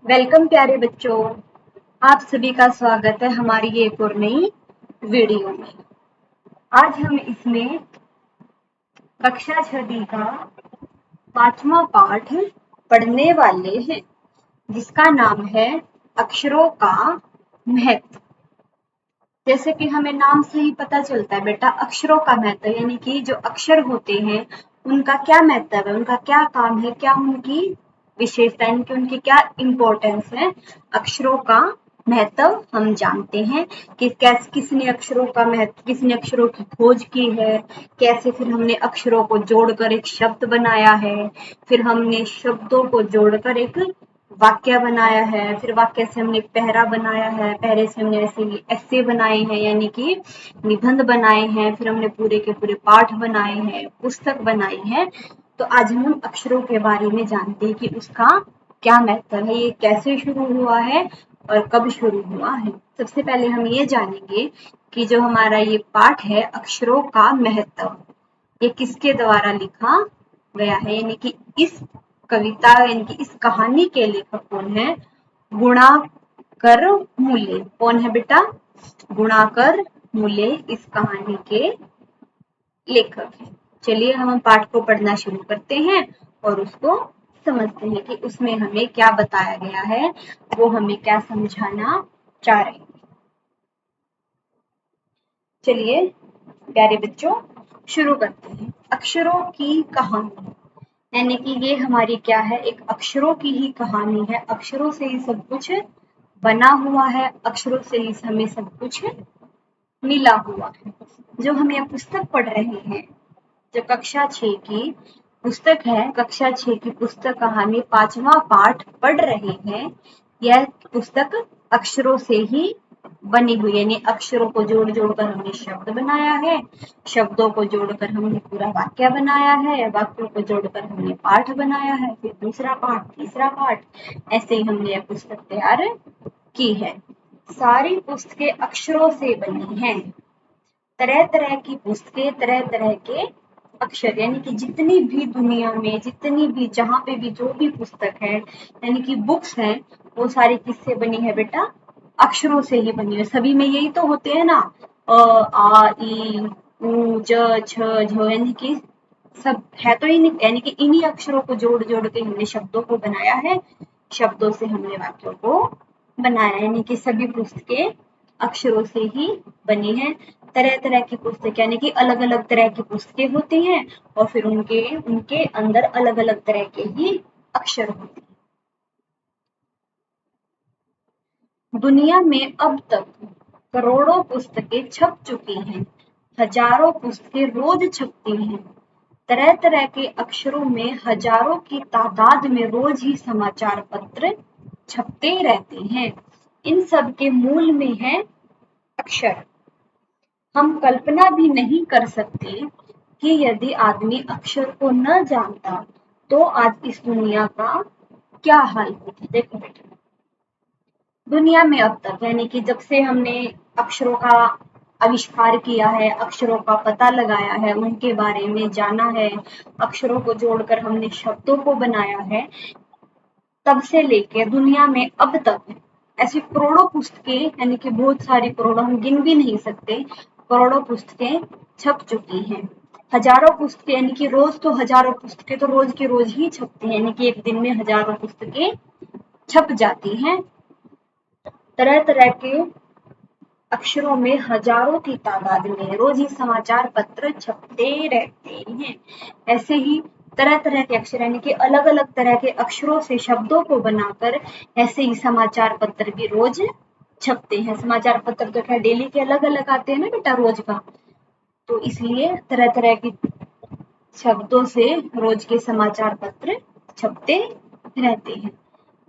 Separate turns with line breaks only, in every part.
Welcome प्यारे बच्चों। आप सभी का स्वागत है हमारी ये एक और नई वीडियो में। आज हम इसमें कक्षा 6 का 5वां पाठ पढ़ने वाले हैं, जिसका नाम है अक्षरों का महत्व। जैसे कि हमें नाम से ही पता चलता है बेटा, अक्षरों का महत्व यानी कि जो अक्षर होते हैं उनका क्या महत्व है, उनका क्या काम है, क्या उनकी विशेषता, इनकी उनकी क्या इम्पोर्टेंस है। अक्षरों का महत्व हम जानते हैं कि कैसे किसने अक्षरों का महत्व, किसने अक्षरों की खोज की है, कैसे फिर हमने अक्षरों को जोड़कर एक शब्द बनाया है, फिर हमने शब्दों को जोड़कर एक वाक्य बनाया है, फिर वाक्य से हमने पहरा बनाया है, पहरे से हमने ऐसे ऐसे बनाए हैं यानी कि निबंध बनाए हैं, फिर हमने पूरे के पूरे पाठ बनाए हैं, पुस्तक बनाई है। तो आज हम अक्षरों के बारे में जानते हैं कि उसका क्या महत्व है, ये कैसे शुरू हुआ है और कब शुरू हुआ है। सबसे पहले हम ये जानेंगे कि जो हमारा ये पाठ है अक्षरों का महत्व, ये किसके द्वारा लिखा गया है, यानी कि इस कविता यानी कि इस कहानी के लेखक कौन है। गुणाकर मूले। कौन है बेटा? गुणाकर मूले इस कहानी के लेखक हैं। चलिए हम पाठ को पढ़ना शुरू करते हैं और उसको समझते हैं कि उसमें हमें क्या बताया गया है, वो हमें क्या समझाना चाह रहे हैं। चलिए प्यारे बच्चों शुरू करते हैं। अक्षरों की कहानी यानी कि ये हमारी क्या है, एक अक्षरों की ही कहानी है। अक्षरों से ही सब कुछ बना हुआ है, अक्षरों से ही हमें सब कुछ मिला हुआ है। जो हम ये पुस्तक पढ़ रहे हैं, जो कक्षा 6 की पुस्तक है, कक्षा 6 की पुस्तक का हम 5वां पाठ पढ़ रहे हैं। यह पुस्तक अक्षरों से ही बनी हुई है, यानी अक्षरों को जोड़ जोड़कर हमने शब्द बनाया है, शब्दों को जोड़कर हमने पूरा वाक्य बनाया है, वाक्यों को जोड़कर हमने पाठ बनाया है, फिर दूसरा पाठ, तीसरा पाठ, ऐसे ही हमने यह पुस्तक तैयार की है। सारी पुस्तकें अक्षरों से बनी हैं। तरह तरह की पुस्तकें, तरह तरह के अक्षर, यानी कि जितनी भी दुनिया में, जितनी भी जहाँ पे भी जो भी पुस्तक है यानी कि बुक्स हैं, वो सारी किससे बनी है बेटा? अक्षरों से ही बनी है। सभी में यही तो होते हैं ना, अ आ ई उ ज छ झ, यानी कि सब है तो इन यानी कि इन्हीं अक्षरों को जोड़ जोड़ के हमने शब्दों को बनाया है, शब्दों से हमने वाक्यों को बनाया, यानी कि सभी पुस्तकें अक्षरों से ही बनी है। तरह तरह की पुस्तक यानी कि अलग अलग तरह की पुस्तकें होती हैं और फिर उनके उनके अंदर अलग अलग तरह के ही अक्षर होते हैं। दुनिया में अब तक करोड़ों पुस्तकें छप चुकी हैं, हजारों पुस्तकें रोज छपती हैं। तरह तरह के अक्षरों में हजारों की तादाद में रोज ही समाचार पत्र छपते रहते हैं। इन सब के मूल में है अक्षर। हम कल्पना भी नहीं कर सकते कि यदि आदमी अक्षर को न जानता तो आज इस दुनिया का क्या हाल होता। देखो बेटा, दुनिया में अब तक यानी कि जब से हमने अक्षरों का आविष्कार किया है, अक्षरों का पता लगाया है, उनके बारे में जाना है, अक्षरों को जोड़कर हमने शब्दों को बनाया है, तब से लेके दुनिया में अब तक ऐसी करोड़ों पुस्तकें यानी कि बहुत सारी, करोड़ों हम गिन भी नहीं सकते, करोड़ों पुस्तकें छप चुकी हैं। हजारों पुस्तकें यानी कि रोज तो हजारों पुस्तकें तो रोज के रोज ही छपती हैं, यानी कि एक दिन में हजारों पुस्तकें छप जाती हैं। तरह तरह के अक्षरों में हजारों की तादाद में रोज ही समाचार पत्र छपते रहते हैं। ऐसे ही तरह तरह के अक्षर यानी कि अलग अलग तरह के अक्षरों से शब्दों को बनाकर ऐसे ही समाचार पत्र भी रोज छपते हैं। समाचार पत्र तो खैर डेली के अलग अलग आते हैं ना बेटा, रोज का, तो इसलिए तरह तरह की शब्दों से रोज के समाचार पत्र छपते रहते हैं।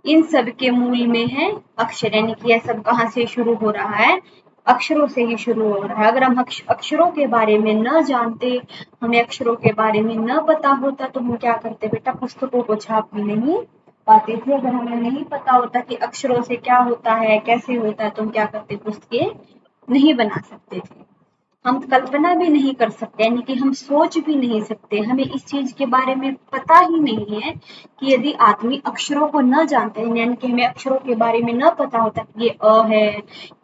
इन सब के मूल में है अक्षर, यानी कि यह सब कहाँ से शुरू हो रहा है? अक्षरों से ही शुरू हो रहा है। अगर हम अक्षरों के बारे में न जानते, हमें अक्षरों के बारे में न पता होता तो हम क्या करते बेटा? पुस्तकों को छाप भी नहीं पाते थे। अगर हमें नहीं पता होता कि अक्षरों से क्या होता है, कैसे होता है, तो हम क्या करते? पुस्तकें नहीं बना सकते थे। हम कल्पना भी नहीं कर सकते, यानी कि हम सोच भी नहीं सकते, हमें इस चीज के बारे में पता ही नहीं है कि यदि आदमी अक्षरों को न जानते हैं, यानी कि हमें अक्षरों के बारे में न पता होता कि ये अ है,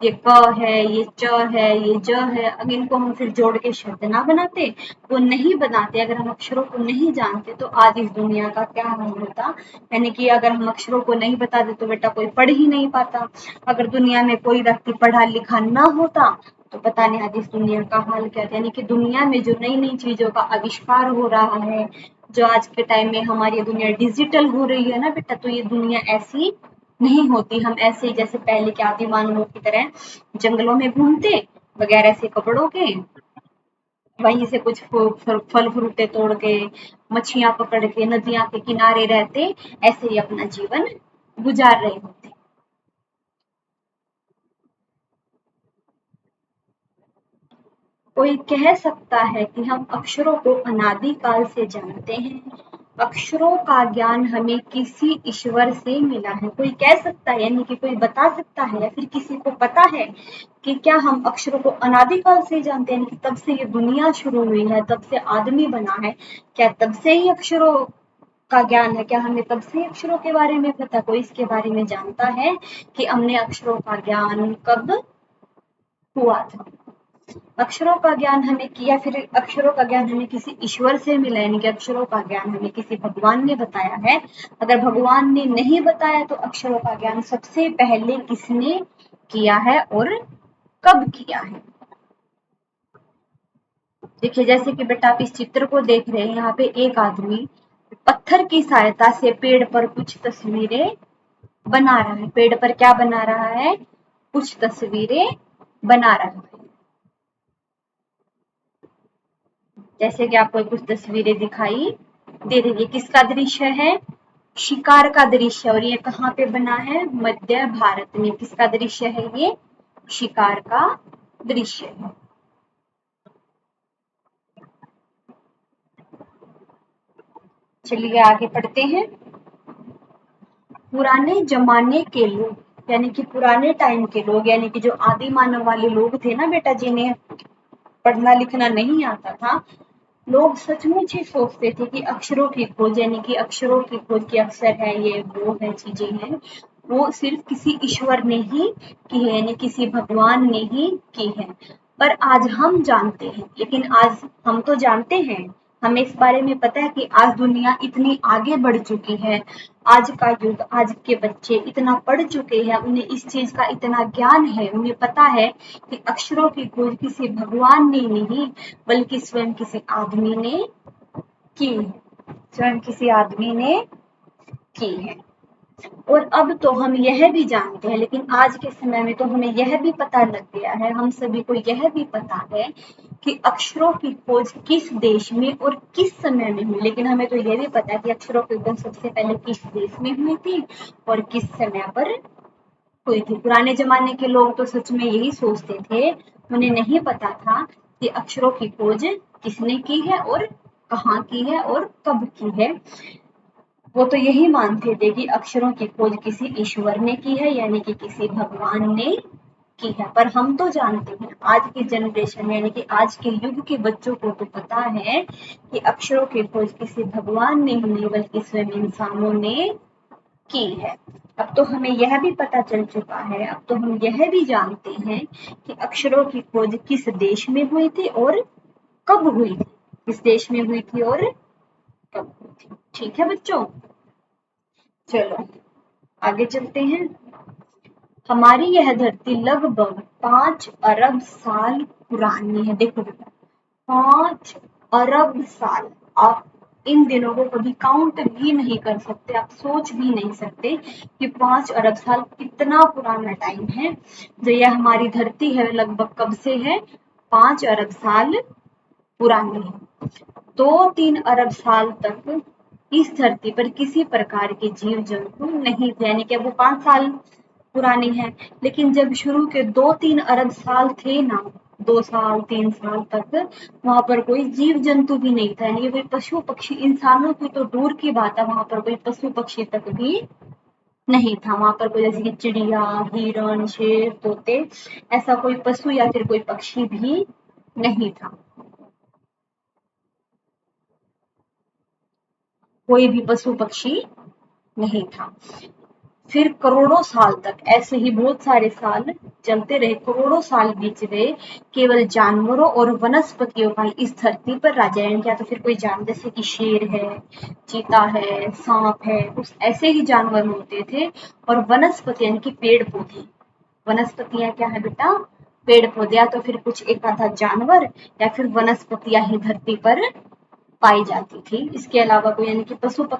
ये क है, ये च है, ये ज है, अगर इनको हम फिर जोड़ के शब्द ना बनाते, वो नहीं बनाते, अगर हम अक्षरों को नहीं जानते तो आज इस दुनिया का क्या हाल होता। यानी कि अगर हम अक्षरों को नहीं बताते तो बेटा कोई पढ़ ही नहीं पाता, अगर दुनिया में कोई व्यक्ति पढ़ा लिखा न होता तो पता नहीं आज इस दुनिया का हाल क्या था। यानी कि दुनिया में जो नई नई चीजों का आविष्कार हो रहा है, जो आज के टाइम में हमारी दुनिया डिजिटल हो रही है ना बेटा, तो ये दुनिया ऐसी नहीं होती। हम ऐसे जैसे पहले के आदि मानवों की तरह जंगलों में घूमते बगैर ऐसे कपड़ों के, वहीं से कुछ फल फ्रूटे तोड़ के, मछलियां पकड़ के नदियां के किनारे रहते, ऐसे ही अपना जीवन गुजार रहे होते। कोई कह सकता है कि हम अक्षरों को अनादिकाल से जानते हैं, अक्षरों का ज्ञान हमें किसी ईश्वर से मिला है। कोई कह सकता है, यानी कि कोई बता सकता है या फिर किसी को पता है कि क्या हम अक्षरों को अनादिकाल से जानते हैं, कि तब से ये दुनिया शुरू हुई है, तब से आदमी बना है, क्या तब से ही अक्षरों का ज्ञान है, क्या हमें तब से अक्षरों के बारे में पता? कोई इसके बारे में जानता है कि हमने अक्षरों का ज्ञान कब हुआ था? अक्षरों का ज्ञान हमें किया, फिर अक्षरों का ज्ञान हमें किसी ईश्वर से मिला, यानी कि अक्षरों का ज्ञान हमें किसी भगवान ने बताया है। अगर भगवान ने नहीं बताया तो अक्षरों का ज्ञान सबसे पहले किसने किया है और कब किया है? देखिए जैसे कि बेटा आप इस चित्र को देख रहे हैं, यहाँ पे एक आदमी पत्थर की सहायता से पेड़ पर कुछ तस्वीरें बना रहा है। पेड़ पर क्या बना रहा है? कुछ तस्वीरें बना रहा है। जैसे कि आपको कुछ तस्वीरें दिखाई दे रही है, किसका दृश्य है? शिकार का दृश्य। और ये कहाँ पे बना है? मध्य भारत में। किसका दृश्य है ये? शिकार का दृश्य है। चलिए आगे पढ़ते हैं। पुराने जमाने के लोग, यानी कि पुराने टाइम के लोग, यानी कि जो आदि मानव वाले लोग थे ना बेटा, जिन्हें पढ़ना लिखना नहीं आता था, लोग सचमुच ही सोचते थे कि अक्षरों की खोज, यानी कि अक्षरों की खोज के अक्षर है, ये वो है, चीजें हैं, वो सिर्फ किसी ईश्वर ने ही की है, यानी किसी भगवान ने ही की है। पर आज हम जानते हैं, लेकिन आज हम तो जानते हैं, हमें इस बारे में पता है कि आज दुनिया इतनी आगे बढ़ चुकी है, आज का युग, आज के बच्चे इतना पढ़ चुके हैं, उन्हें इस चीज का इतना ज्ञान है, उन्हें पता है कि अक्षरों की खोज किसी भगवान ने नहीं बल्कि स्वयं किसी आदमी ने की है, स्वयं किसी आदमी ने की है। और अब तो हम यह भी जानते हैं, लेकिन आज के समय में तो हमें यह भी पता लग गया है, हम सभी को यह भी पता है कि अक्षरों की खोज किस देश में और किस समय में हुई। लेकिन हमें तो यह भी पता है कि अक्षरों की खोज सबसे पहले किस देश में हुई थी और किस समय पर हुई थी। पुराने जमाने के लोग तो सच में यही सोचते थे, उन्हें नहीं पता था कि अक्षरों की खोज किसने की है और कहाँ की है और कब की है। वो तो यही मानते थे कि अक्षरों की खोज किसी ईश्वर ने की है, यानी कि किसी भगवान ने की है। पर हम तो जानते हैं, आज की जनरेशन यानी कि आज के युग के बच्चों को तो पता है कि अक्षरों की खोज किसी भगवान ने नहीं बल्कि स्वयं इंसानों ने की है। अब तो हमें यह भी पता चल चुका है, अब तो हम यह भी जानते हैं कि अक्षरों की खोज किस देश में हुई थी और कब हुई थी, किस देश में हुई थी और कब हुई थी। ठीक है बच्चों, चलो आगे चलते हैं। हमारी यह धरती लगभग 5 अरब साल पुरानी है। देखो बेटा, 5 अरब साल। आप इन दिनों को कभी काउंट भी नहीं कर सकते, आप सोच भी नहीं सकते कि 5 अरब साल कितना पुराना टाइम है। जो यह हमारी धरती है लगभग कब से है? 5 अरब साल पुरानी है। 2-3 अरब साल तक इस धरती पर किसी प्रकार के जीव जंतु नहीं थे, यानी कि वो 5 साल पुरानी है। लेकिन जब शुरू के 2-3 अरब साल थे ना, 2 साल 3 साल तक वहां पर कोई जीव जंतु भी नहीं था, यानी कोई पशु पक्षी, इंसानों की तो दूर की बात है, वहां पर कोई पशु पक्षी तक भी नहीं था। वहां पर कोई जैसे कि चिड़िया, हिरण, शेर, तोते, ऐसा कोई पशु या फिर कोई पक्षी भी नहीं था। कोई भी पशु पक्षी नहीं था। फिर करोड़ों साल तक ऐसे ही बहुत सारे साल चलते रहे, करोड़ों साल बीत गए, केवल जानवरों और वनस्पतियों का इस धरती पर राज है। क्या तो फिर कोई जानवर जैसे कि शेर है, चीता है, सांप है, उस ऐसे ही जानवर होते थे। और वनस्पति यानी कि पेड़ पौधे, वनस्पतियां क्या है बेटा, पेड़ पौधे, या तो फिर कुछ एक आधा जानवर या फिर वनस्पतियां ही धरती पर पाई जाती थी। इसके अलावा कोई यानी कि पशु तो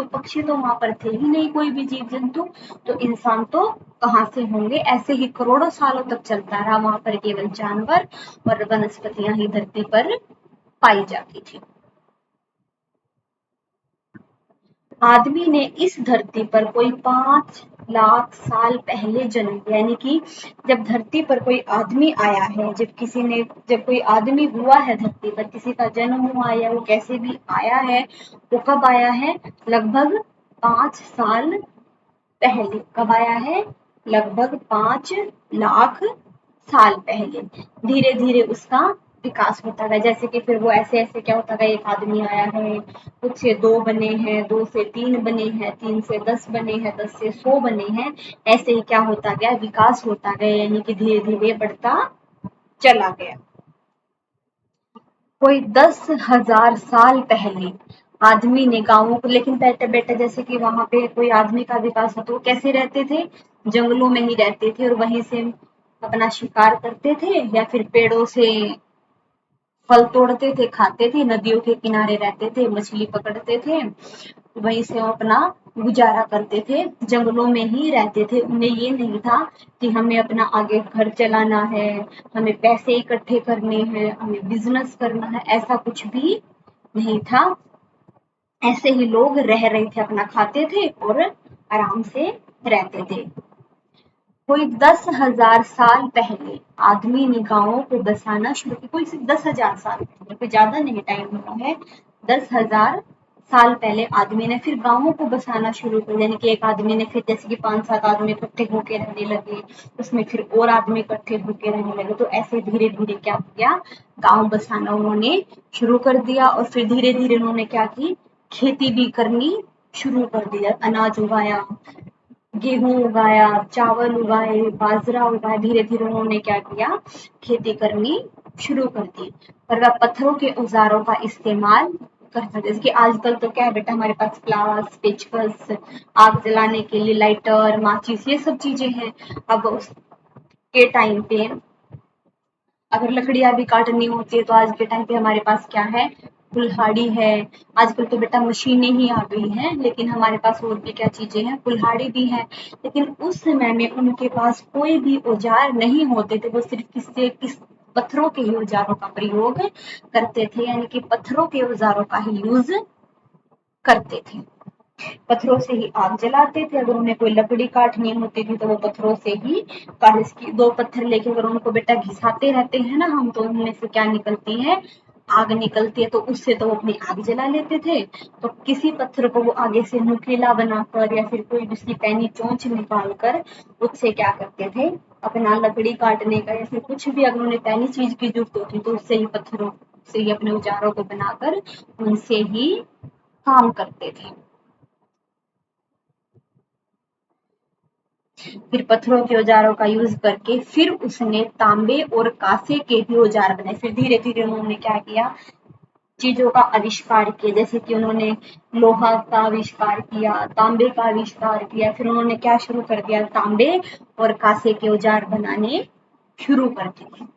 पक्षी तो वहां पर थे ही नहीं, कोई भी जीव जंतु, तो इंसान तो कहाँ से होंगे। ऐसे ही करोड़ों सालों तक चलता रहा, वहां पर केवल जानवर और वनस्पतियां ही धरती पर पाई जाती थी। आदमी ने इस धरती पर कोई 5 लाख साल पहले जन्म लिया, यानी कि जब धरती पर कोई आदमी आया है, जब कोई आदमी हुआ है धरती पर, किसी का जन्म हुआ या वो कैसे भी आया है, वो कब आया है, लगभग 5 साल पहले। कब आया है, लगभग 5 लाख साल पहले। धीरे धीरे उसका विकास होता गया, जैसे कि फिर वो ऐसे ऐसे क्या होता गया, एक आदमी आया है, कुछ से 2 बने हैं, 2 से 3 बने हैं, 3 से 10 बने हैं, 10 से 100 बने हैं। ऐसे ही क्या होता गया, विकास होता गया, यानी कि धीरे धीरे बढ़ता चला गया। कोई 10,000 साल पहले आदमी ने गांवों को, लेकिन बेटा बेटा जैसे कि वहां पे कोई आदमी का विकास हो तो वो कैसे रहते थे, जंगलों में ही रहते थे, और वहीं से अपना शिकार करते थे या फिर पेड़ों से फल तोड़ते थे, खाते थे, नदियों के किनारे रहते थे, मछली पकड़ते थे, वहीं से वो अपना गुजारा करते थे, जंगलों में ही रहते थे। उन्हें ये नहीं था कि हमें अपना आगे घर चलाना है, हमें पैसे इकट्ठे करने हैं, हमें बिजनेस करना है, ऐसा कुछ भी नहीं था। ऐसे ही लोग रह रहे थे, अपना खाते थे और आराम से रहते थे। कोई 10,000 साल पहले आदमी ने गांवों को बसाना शुरू किया, कोई सिर्फ 10,000 साल पहले, कोई ज्यादा नहीं टाइम हुआ है। 10,000 साल पहले आदमी ने फिर गांवों को बसाना शुरू कर, यानी कि एक आदमी ने फिर जैसे कि 5-7 आदमी इकट्ठे होके रहने लगे, उसमें फिर और आदमी इकट्ठे होके रहने लगे, तो ऐसे धीरे धीरे क्या हो गया, गांव बसाना उन्होंने शुरू कर दिया। और फिर धीरे धीरे उन्होंने क्या की, खेती भी करनी शुरू कर दिया, अनाज उगाया, गेहूं उगाया, चावल उगाए, बाजरा उगाया, धीरे धीरे उन्होंने क्या किया, खेती करनी शुरू कर दी। और वह पत्थरों के औजारों का इस्तेमाल करता था, जैसे कि आजकल तो क्या है बेटा, हमारे पास प्लास, पेचकस, आग जलाने के लिए लाइटर, माचिस, ये सब चीजें हैं। अब उसके टाइम पे अगर लकड़ियां भी काटनी होती है तो आज के टाइम पे हमारे पास क्या है, कुल्हाड़ी है। आजकल तो बेटा मशीनें ही आ गई हैं, लेकिन हमारे पास और भी क्या चीजें हैं, कुल्हाड़ी भी है। लेकिन उस समय में उनके पास कोई भी औजार नहीं होते थे, वो सिर्फ किस पत्थरों के ही औजारों का प्रयोग करते थे, यानी कि पत्थरों के औजारों का ही यूज करते थे। पत्थरों से ही आग जलाते थे, अगर उन्हें कोई लकड़ी काटनी होती थी तो वो पत्थरों से ही काट, इसकी 2 पत्थर लेके अगर उनको बेटा घिसाते रहते हैं ना हम, तो उनमें से क्या निकलती है, आग निकलती है, तो उससे तो वो अपनी आग जला लेते थे। तो किसी पत्थर को वो आगे से नुकीला बनाकर या फिर कोई उसकी पैनी चोंच निकाल कर उससे क्या करते थे, अपना लकड़ी काटने का या फिर कुछ भी अगर उन्हें पैनी चीज की जरूरत होती तो उससे ही पत्थरों से ही अपने औजारों को बनाकर उनसे ही काम करते थे। फिर पत्थरों के औजारों का यूज करके फिर उसने तांबे और कांसे के भी औजार बनाए। फिर धीरे धीरे उन्होंने क्या किया, चीजों का आविष्कार किया, जैसे कि उन्होंने लोहा का आविष्कार किया, तांबे का आविष्कार किया, फिर उन्होंने क्या शुरू कर दिया, तांबे और कांसे के औजार बनाने शुरू कर दिए।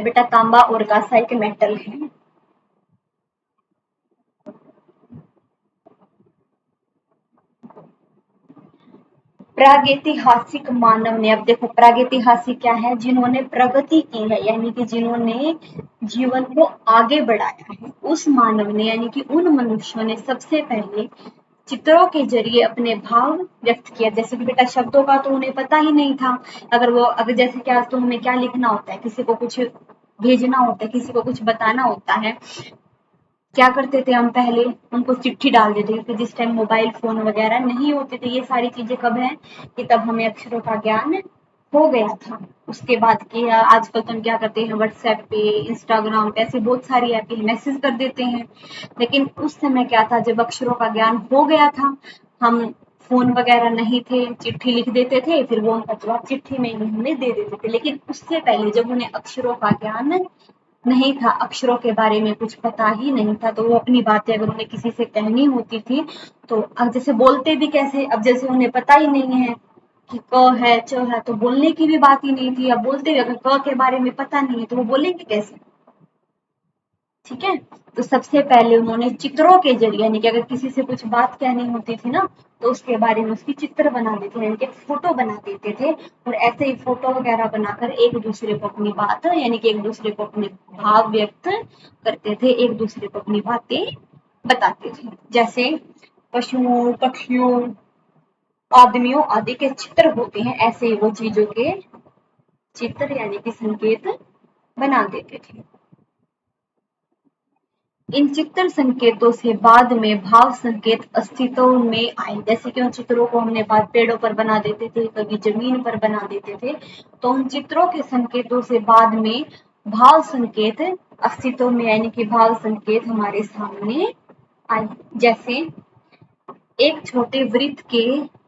बेटा तांबा और कांसा एक मेटल है। प्रागैतिहासिक मानव ने, अब देखो प्रागैतिहासिक क्या है, जिन्होंने प्रगति की है, यानी कि जिन्होंने जीवन को आगे बढ़ाया है, उस मानव ने यानी कि उन मनुष्यों ने सबसे पहले चित्रों के जरिए अपने भाव व्यक्त किया। जैसे कि बेटा शब्दों का तो उन्हें पता ही नहीं था, अगर जैसे कि आज तो हमें क्या लिखना होता है, किसी को कुछ भेजना होता है, किसी को कुछ बताना होता है, क्या करते थे हम, पहले उनको चिट्ठी डाल देते थे, जिस टाइम मोबाइल फोन वगैरह नहीं होते थे। ये सारी चीजें कब है कि तब हमें अक्षरों का ज्ञान हो गया था। उसके बाद कि आजकल तो हम क्या करते हैं, व्हाट्सएप पे, इंस्टाग्राम पे, ऐसी बहुत सारी ऐप पे मैसेज कर देते हैं। लेकिन उस समय क्या था, जब अक्षरों का ज्ञान हो गया था, हम फोन वगैरह नहीं थे, चिट्ठी लिख देते थे, फिर वो उनका जवाब चिट्ठी में ही हमें दे देते थे। लेकिन उससे पहले जब उन्हें अक्षरों का ज्ञान नहीं था, अक्षरों के बारे में कुछ पता ही नहीं था, तो वो अपनी बातें अगर उन्हें किसी से कहनी होती थी तो अब जैसे बोलते भी कैसे, अब जैसे उन्हें पता ही नहीं है कि क है, च है, तो बोलने की भी बात ही नहीं थी। अब बोलते हुए अगर क के बारे में पता नहीं है तो वो बोलेंगे कैसे? ठीक है। तो सबसे पहले उन्होंने चित्रों के जरिए, यानी कि अगर किसी से कुछ बात कहनी होती थी ना, तो उसके बारे में उसकी चित्र बना देते थे, यानी कि फोटो बना देते थे। और ऐसे ही फोटो वगैरह बनाकर एक दूसरे को अपनी बात, यानी कि एक दूसरे को अपने भाव व्यक्त करते थे, एक दूसरे को अपनी बातें बताते थे। जैसे पशुओं, पक्षियों, आदमियों आदि के चित्र होते हैं, ऐसे ही वो चीजों के चित्र यानी कि संकेत बना देते थे। इन चित्र संकेतों से बाद में भाव संकेत अस्तित्व में आए। जैसे कि उन चित्रों को हमने बाद पेड़ों पर बना देते थे, कभी जमीन पर बना देते थे, तो उन चित्रों के संकेतों से बाद में भाव संकेत अस्तित्व में, यानी कि भाव संकेत हमारे सामने आए। जैसे एक छोटे वृत्त के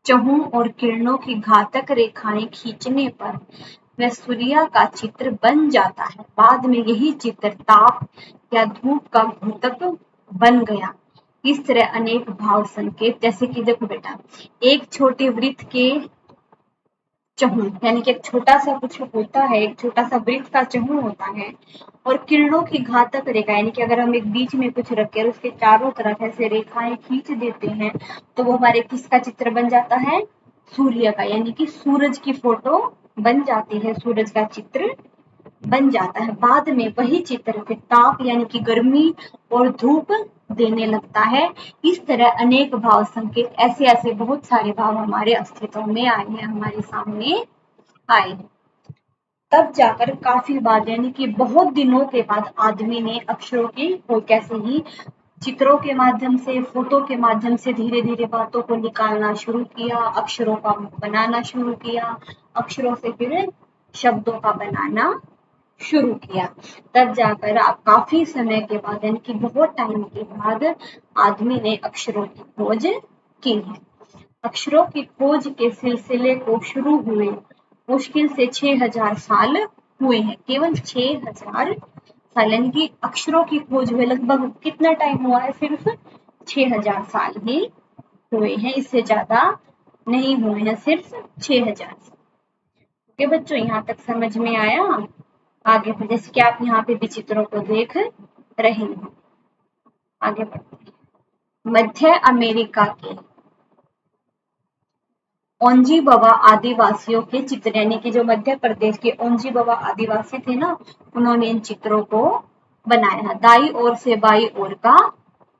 चहुं और किरणों की घातक रेखाएं खींचने पर वह सूर्य का चित्र बन जाता है। बाद में यही चित्र ताप या धूप का घोतक बन गया। इस तरह अनेक भाव संकेत, जैसे कि देखो बेटा, एक छोटे वृत्त के चहुं, यानी कि एक छोटा सा कुछ होता है, एक छोटा सा वृत्त का चहुं होता है, और किरणों की घातक रेखा, यानी कि अगर हम एक बीच में कुछ रखें और उसके चारों तरफ ऐसे रेखाएं खींच देते हैं तो वो हमारे किसका चित्र बन जाता है? सूर्य का, यानी कि सूरज की फोटो बन जाती है, सूरज का चित्र बन जाता है। बाद में वही चित्र फिर ताप यानी कि गर्मी और धूप देने लगता है। इस तरह अनेक भाव संकेत, ऐसे ऐसे बहुत सारे भाव हमारे अस्तित्व में आए हैं, हमारे सामने आए। तब जाकर काफी बाद, यानी कि बहुत दिनों के बाद आदमी ने अक्षरों की को कैसे ही चित्रों के माध्यम से, फोटो के माध्यम से धीरे धीरे बातों को निकालना शुरू किया, अक्षरों का बनाना शुरू किया, अक्षरों से फिर शब्दों का बनाना शुरू किया। तब जाकर आप काफी समय के बाद, यानी कि बहुत टाइम के बाद आदमी ने अक्षरों की खोज की है। अक्षरों की खोज के सिलसिले को शुरू हुए मुश्किल से 6000 साल हुए हैं। केवल 6000 साल, यानी कि अक्षरों की खोज हुए लगभग कितना टाइम हुआ है? सिर्फ 6000 साल ही हुए हैं, इससे ज्यादा नहीं हुए हैं, सिर्फ 6000 साल। ओके बच्चों, यहाँ तक समझ में आया? आगे फिर जैसे कि आप यहाँ पे भी चित्रों को देख रहे हैं। आगे बढ़ते हैं। मध्य अमेरिका के ओंजीबवा आदिवासियों के चित्र, यानी कि जो मध्य प्रदेश के ओंजीबवा आदिवासी थे ना, उन्होंने इन चित्रों को बनाया। दाई ओर से बाई ओर का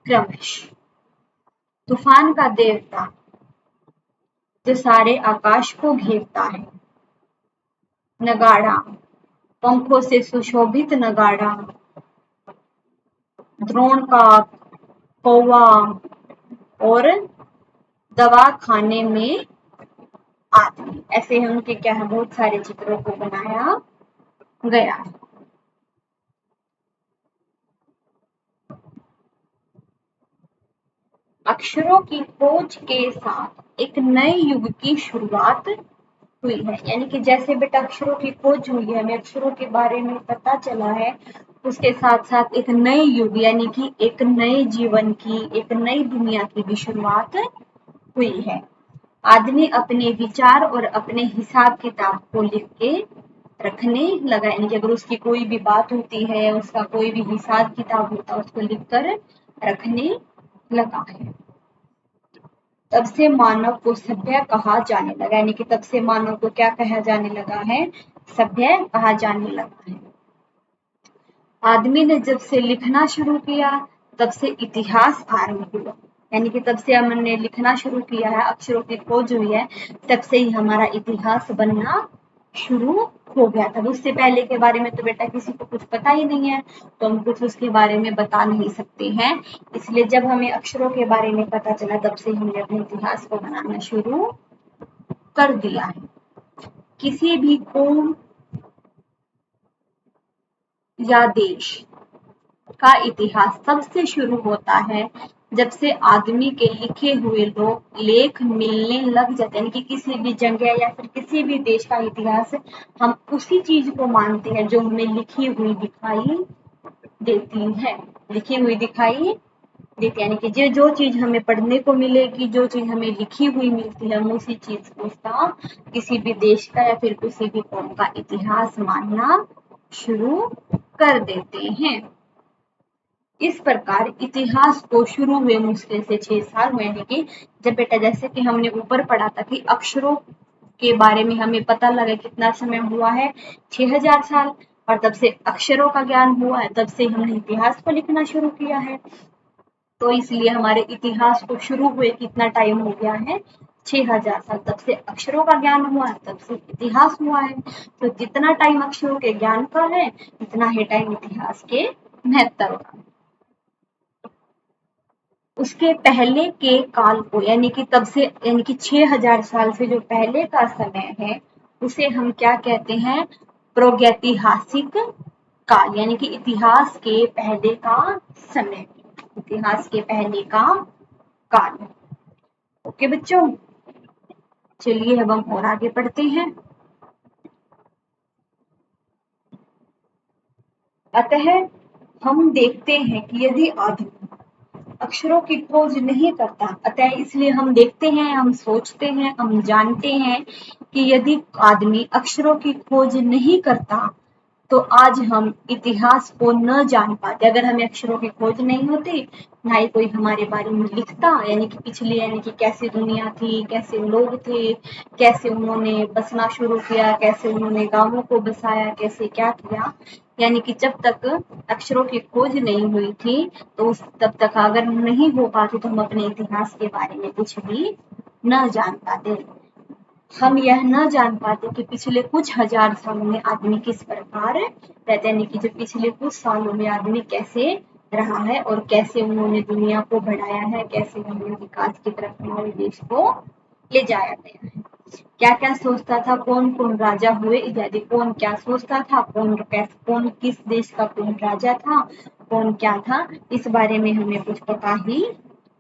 क्रमश। तूफान का देवता जो सारे आकाश को घेरता है। नगाड़ा, पंखों से सुशोभित नगाड़ा। द्रोण का कौवा, और दवा खाने में आदमी। ऐसे हैं उनके क्या है, बहुत सारे चित्रों को बनाया गया है। अक्षरों की खोज के साथ एक नए युग की शुरुआत हुई है, यानी कि जैसे बेटा अक्षरों की खोज हुई है, हमें अक्षरों के बारे में पता चला है, उसके साथ साथ एक नए युग, यानी कि एक नए जीवन की, एक नई दुनिया की भी शुरुआत हुई है। आदमी अपने विचार और अपने हिसाब किताब को लिख के रखने लगा, यानी कि अगर उसकी कोई भी बात होती है, उसका कोई भी हिसाब किताब होता है, उसको लिख कर रखने लगा है। तब से मानव को सभ्य कहा जाने लगा, यानी कि तब से मानव को क्या कहा जाने लगा है? सभ्य कहा जाने लगा है। आदमी ने जब से लिखना शुरू किया तब से इतिहास आरंभ हुआ, यानी कि तब से हमने लिखना शुरू किया है, अक्षरों की खोज हुई है, तब से ही हमारा इतिहास बनना शुरू हो गया था। उससे पहले के बारे में तो बेटा किसी को कुछ पता ही नहीं है, तो हम कुछ उसके बारे में बता नहीं सकते हैं। इसलिए जब हमें अक्षरों के बारे में पता चला तब से हमने अपने इतिहास को बनाना शुरू कर दिया है। किसी भी कौम या देश का इतिहास तब से शुरू होता है जब से आदमी के लिखे हुए लेख मिलने लग जाते हैं। यानी कि किसी भी जगह या फिर किसी भी देश का इतिहास हम उसी चीज को मानते हैं जो हमें लिखी हुई दिखाई देती है। लिखी हुई दिखाई देती है यानी कि जो चीज हमें पढ़ने को मिलेगी, जो चीज हमें लिखी हुई मिलती है, हम उसी चीज को उसका किसी भी देश का या फिर किसी भी कौम का इतिहास मानना शुरू कर देते हैं। इस प्रकार इतिहास को शुरू हुए मुश्किल से 6 साल हुए। यानी कि जब बेटा जैसे कि हमने ऊपर पढ़ा था कि अक्षरों के बारे में हमें पता लगा कितना समय हुआ है, 6000 साल, और तब से अक्षरों का ज्ञान हुआ है, तब से हमने इतिहास को लिखना शुरू किया है। तो इसलिए हमारे इतिहास को शुरू हुए कितना टाइम हो गया है, 6000 साल। तब से अक्षरों का ज्ञान हुआ है, तब से इतिहास हुआ है। तो जितना टाइम अक्षरों के ज्ञान का है, उतना ही टाइम इतिहास के महत्व का। उसके पहले के काल को यानी कि तब से यानी कि 6000 साल से जो पहले का समय है, उसे हम क्या कहते हैं, प्रागैतिहासिक काल, यानी कि इतिहास के पहले का समय, इतिहास के पहले का काल। ओके बच्चों, चलिए अब हम और आगे बढ़ते हैं। अतः हम देखते हैं कि यदि आदमी अक्षरों की खोज नहीं करता, अतः इसलिए हम देखते हैं, हम सोचते हैं, हम जानते हैं कि यदि आदमी अक्षरों की खोज नहीं करता तो आज हम इतिहास को न जान पाते। अगर हमें अक्षरों की खोज नहीं होती, ना ही कोई हमारे बारे में लिखता, यानी कि पिछले यानी कि कैसी दुनिया थी, कैसे लोग थे, कैसे उन्होंने बसना शुरू किया, कैसे उन्होंने गांवों को बसाया, कैसे क्या किया, यानी कि जब तक अक्षरों की खोज नहीं हुई थी तो तब तक अगर नहीं हो पाती तो हम अपने इतिहास के बारे में कुछ भी न जान पाते। हम यह न जान पाते कि पिछले कुछ हजार सालों में आदमी किस प्रकार रहते, यानी कि जो पिछले कुछ सालों में आदमी कैसे रहा है और कैसे उन्होंने दुनिया को बढ़ाया है, कैसे उन्होंने विकास की तरफ हमारे देश को ले जाया गया है। क्या क्या सोचता था, कौन कौन राजा हुए इत्यादि, कौन क्या सोचता था, कौन किस देश का कौन राजा था, कौन क्या था, इस बारे में हमें कुछ पता ही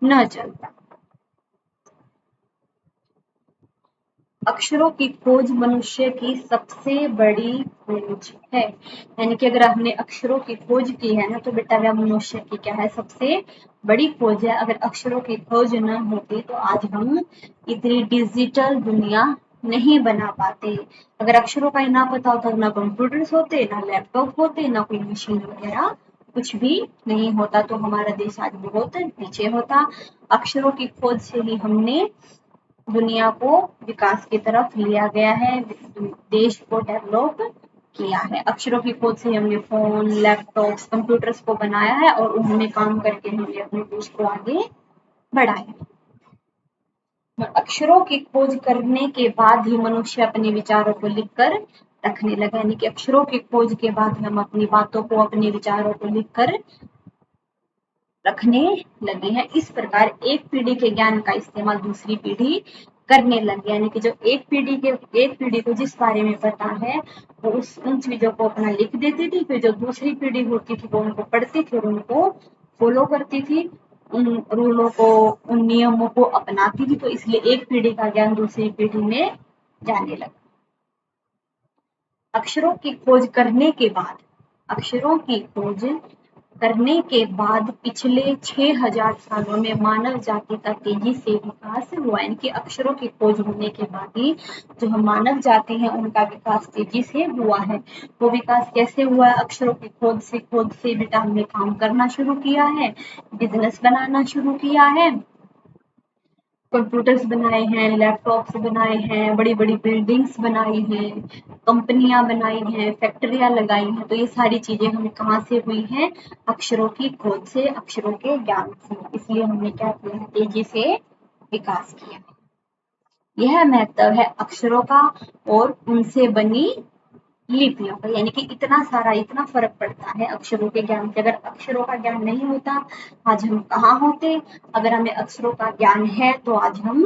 न चलता। अक्षरों की खोज मनुष्य की सबसे बड़ी खोज है। यानी कि अगर हमने अक्षरों की खोज की है ना, तो बेटा वह मनुष्य की क्या है, सबसे बड़ी खोज है। अगर अक्षरों की खोज न होती तो आज हम इतनी डिजिटल दुनिया नहीं बना पाते। अगर अक्षरों का ही ना पता होता तो ना कंप्यूटर्स होते, ना लैपटॉप होते, ना कोई मशीन वगैरह कुछ भी नहीं होता, तो हमारा देश आज बहुत पीछे होता। अक्षरों की खोज से ही हमने दुनिया को विकास की तरफ लिया गया है, देश को डेवलप किया है। अक्षरों की खोज से हमने फोन, लैपटॉप्स, कंप्यूटर्स को बनाया है और उनमें काम करके हमने अपने देश को आगे बढ़ाया। अक्षरों की खोज करने के बाद ही मनुष्य अपने विचारों को लिखकर रखने लगा, यानी कि अक्षरों की खोज के बाद हम अपनी बातों को, अपने विचारों को लिखकर रखने लगे हैं। इस प्रकार एक पीढ़ी के ज्ञान का इस्तेमाल दूसरी पीढ़ी करने लगे, यानी कि जो एक पीढ़ी को जिस बारे में पता है वो उन चीजों को अपना लिख देती थी, फिर जो दूसरी पीढ़ी होती थी वो उनको पढ़ती थी और उनको फॉलो करती थी, उन रूलों को, उन नियमों को अपनाती थी। तो इसलिए एक पीढ़ी का ज्ञान दूसरी पीढ़ी में जाने लगा। अक्षरों की खोज करने के बाद, अक्षरों की खोज करने के बाद पिछले 6000 सालों में मानव जाति का तेजी से विकास हुआ, यानी कि अक्षरों की खोज होने के बाद ही जो हम मानव जाति है उनका विकास तेजी से हुआ है। वो विकास कैसे हुआ है, अक्षरों की खोज से बेटा हमने काम करना शुरू किया है, बिजनेस बनाना शुरू किया है, कंप्यूटर्स बनाए हैं, लैपटॉप्स बनाए हैं, बड़ी बड़ी बिल्डिंग्स बनाई हैं, कंपनियां बनाई हैं, फैक्ट्रियां लगाई हैं। तो ये सारी चीजें हमें कहाँ से हुई हैं, अक्षरों की खोज से, अक्षरों के ज्ञान से। इसलिए हमने क्या किया, तेजी से विकास किया। यह महत्व है अक्षरों का और उनसे बनी लिपियों का, यानी कि इतना फर्क पड़ता है अक्षरों के ज्ञान से। अगर अक्षरों का ज्ञान नहीं होता आज हम कहाँ होते, अगर हमें अक्षरों का ज्ञान है तो आज हम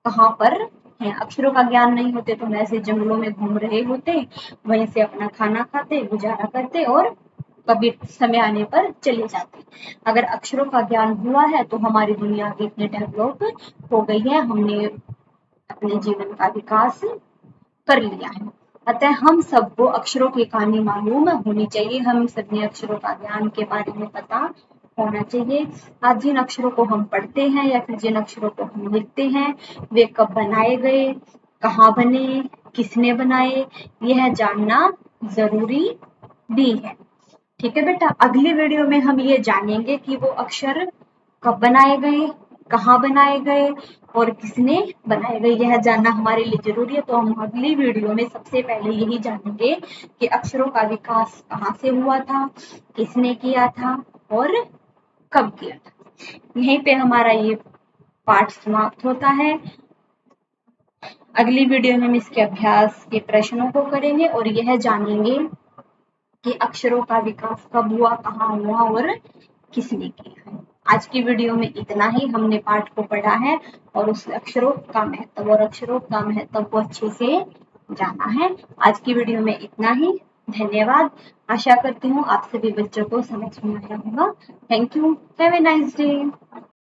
कहाँ पर हैं। अक्षरों का ज्ञान नहीं होते तो हम ऐसे जंगलों में घूम रहे होते, वहीं से अपना खाना खाते, गुजारा करते और कभी समय आने पर चले जाते। अगर अक्षरों का ज्ञान हुआ है तो हमारी दुनिया आगे इतनी डेवलप हो गई है, हमने अपने जीवन का विकास कर लिया है। अतः हम सबको अक्षरों की कहानी मालूम होनी चाहिए, हम सभी अक्षरों का ज्ञान के बारे में पता होना चाहिए। आज जिन अक्षरों को हम पढ़ते हैं या फिर जिन अक्षरों को हम लिखते हैं, वे कब बनाए गए, कहाँ बने, किसने बनाए, यह जानना जरूरी भी है। ठीक है बेटा, अगली वीडियो में हम ये जानेंगे कि वो अक्षर कब बनाए गए, कहाँ बनाए गए और किसने बनाए गए, यह जानना हमारे लिए जरूरी है। तो हम अगली वीडियो में सबसे पहले यही जानेंगे कि अक्षरों का विकास कहाँ से हुआ था, किसने किया था और कब किया था। यहीं पे हमारा ये पाठ समाप्त होता है। अगली वीडियो में हम इसके अभ्यास के प्रश्नों को करेंगे और यह जानेंगे कि अक्षरों का विकास कब हुआ, कहाँ हुआ और किसने किया है। आज की वीडियो में इतना ही, हमने पाठ को पढ़ा है और उस अक्षरों का महत्व और अक्षरों का महत्व को अच्छे से जाना है। आज की वीडियो में इतना ही, धन्यवाद। आशा करती हूँ आप सभी बच्चों को समझ में आया होगा। Thank you, have a nice day.